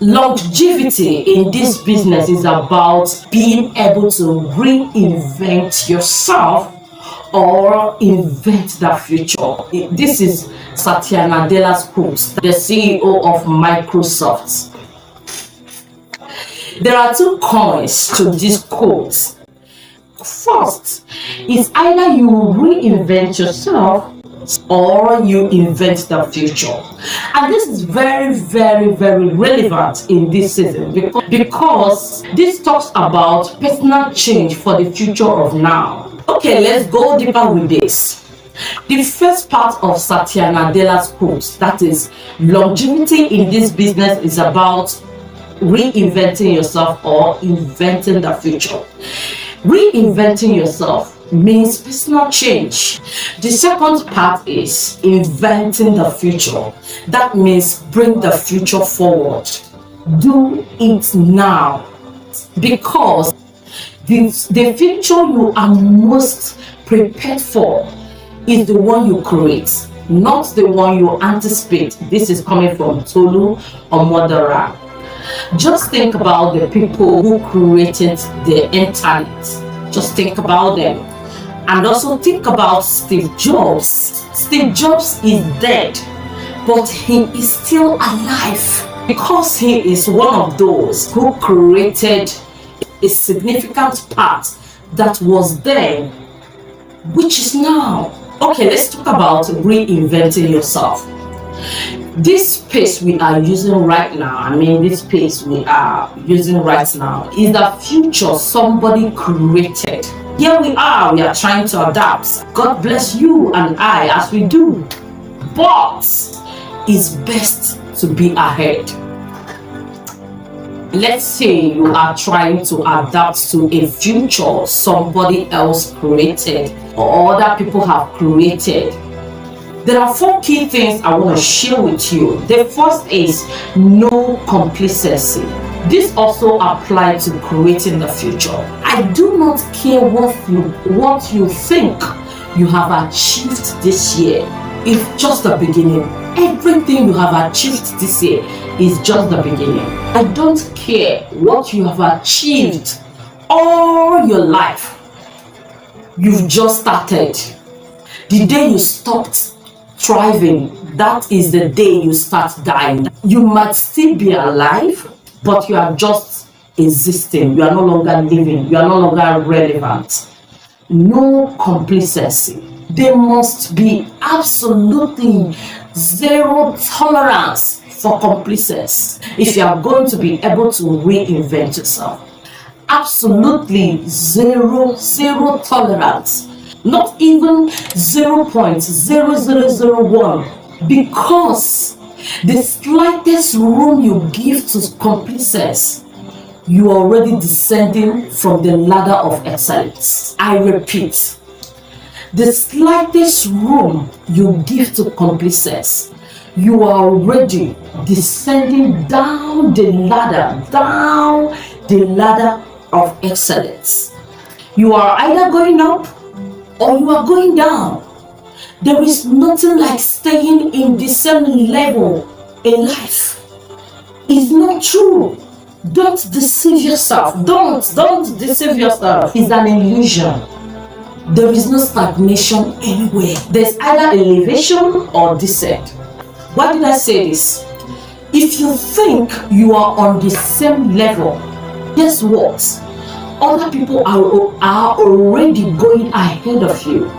Longevity in this business is about being able to reinvent yourself or invent the future. This is Satya Nadella's quote, the CEO of Microsoft. There are two coins to this quote. First, is either you reinvent yourself or you invent the future. And this is very, very, very relevant in this season because this talks about personal change for the future of now. Okay, let's go deeper with this. The first part of Satya Nadella's quote, that is, longevity in this business is about reinventing yourself or inventing the future. Reinventing yourself means personal change. The second part is inventing the future. That means bring the future forward. Do it now, because the future you are most prepared for is the one you create, not the one you anticipate. This is coming from Tolu Omodora. Just think about the people who created the internet. Just think about them. And also think about Steve Jobs. Steve Jobs is dead, but he is still alive because he is one of those who created a significant part that was there, which is now. Okay, let's talk about reinventing yourself. This space we are using right now, this space we are using right now is the future somebody created. Here we are trying to adapt. God bless you and I as we do. But it's best to be ahead. Let's say you are trying to adapt to a future somebody else created or other people have created. There are 4 key things I want to share with you. The first is no complacency. This also applies to creating the future. I do not care what you think you have achieved this year. It's just the beginning. Everything you have achieved this year is just the beginning. I don't care what you have achieved all your life. You've just started. The day you stopped thriving, that is the day you start dying. You might still be alive, but you are just existing. You are no longer living. You are no longer relevant. No complacency. There must be absolutely zero tolerance for complacency if you are going to be able to reinvent yourself. Absolutely zero tolerance. Not even 0.0001, because the slightest room you give to complacency, you are already descending from the ladder of excellence. I repeat, the slightest room you give to complacency, you are already descending down the ladder of excellence. You are either going up or you are going down. There is nothing like staying in the same level in life. It's not true. Don't deceive yourself. Don't deceive yourself. It's an illusion. There is no stagnation anywhere. There's either elevation or descent. Why did I say this? If you think you are on the same level, guess what? Other people are already going ahead of you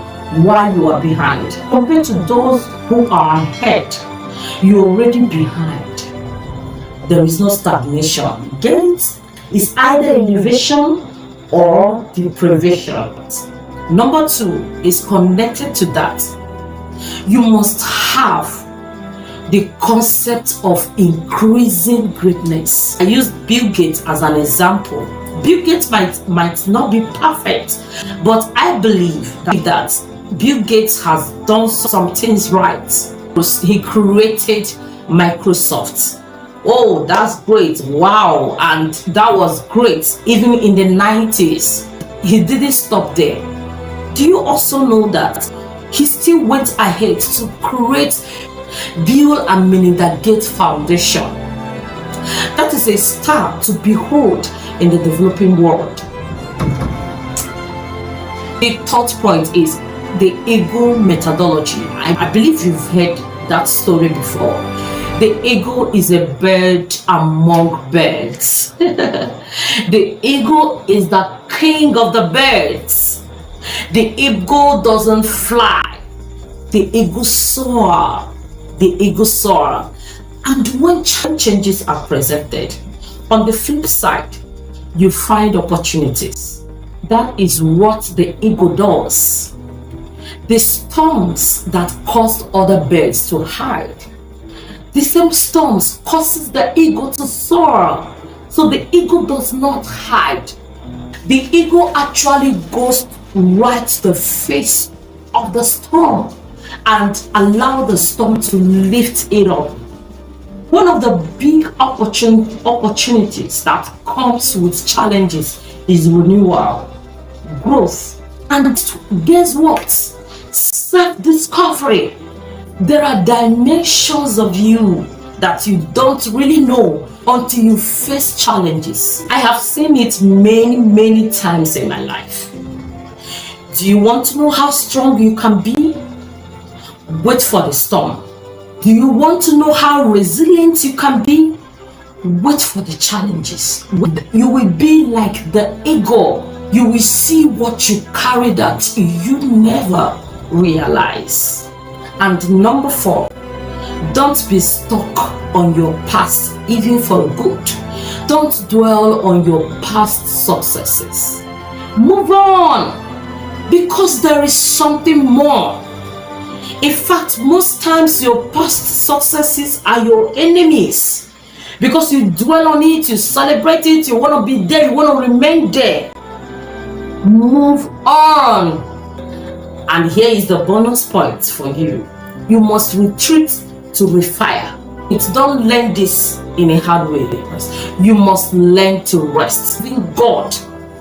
while you are behind. Compared to those who are ahead, you're already behind. There is no stagnation. Get it? It's either elevation or deprivation. Number 2 is connected to that. You must have the concept of increasing greatness. I use Bill Gates as an example. Bill Gates might not be perfect, but I believe that Bill Gates has done some things right. He created Microsoft. Oh, that's great. Wow. And that was great. Even in the 90s, he didn't stop there. Do you also know that he still went ahead to create Bill and Melinda Gates Foundation? That is a star to behold in the developing world. The third point is the eagle methodology. I believe you've heard that story before. The eagle is a bird among birds. The eagle is the king of the birds. The eagle doesn't fly. The eagle soar. The eagle soar. And when changes are presented, on the flip side, you find opportunities. That is what the eagle does. The storms that caused other birds to hide, the same storms causes the eagle to soar. So the eagle does not hide. The eagle actually goes right to the face of the storm and allow the storm to lift it up. One of the big opportunities that comes with challenges is renewal, growth, and guess what? Self-discovery. There are dimensions of you that you don't really know until you face challenges. I have seen it many times in my life. Do you want to know how strong you can be? Wait for the storm. Do you want to know how resilient you can be? Wait for the challenges. You will be like the eagle. You will see what you carry that you never realize. And number 4, don't be stuck on your past, even for good. Don't dwell on your past successes. Move on, because there is something more. In fact, most times your past successes are your enemies, because you dwell on it, you celebrate it, you want to be there, you want to remain there. Move on. And here is the bonus point for you. You must retreat to refire. Don't learn this in a hard way. You must learn to rest. Even God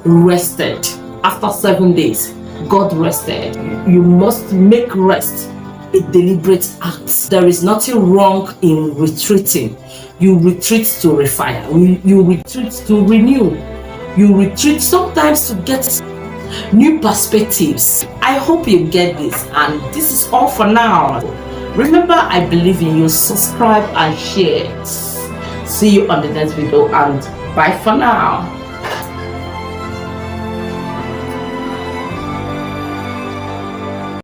rested. After 7 days, God rested. You must make rest a deliberate act. There is nothing wrong in retreating. You retreat to refire. You retreat to renew. You retreat sometimes to get new perspectives. I hope you get this, and this is all for now. Remember, I believe in you. Subscribe and share. See you on the next video, and bye for now.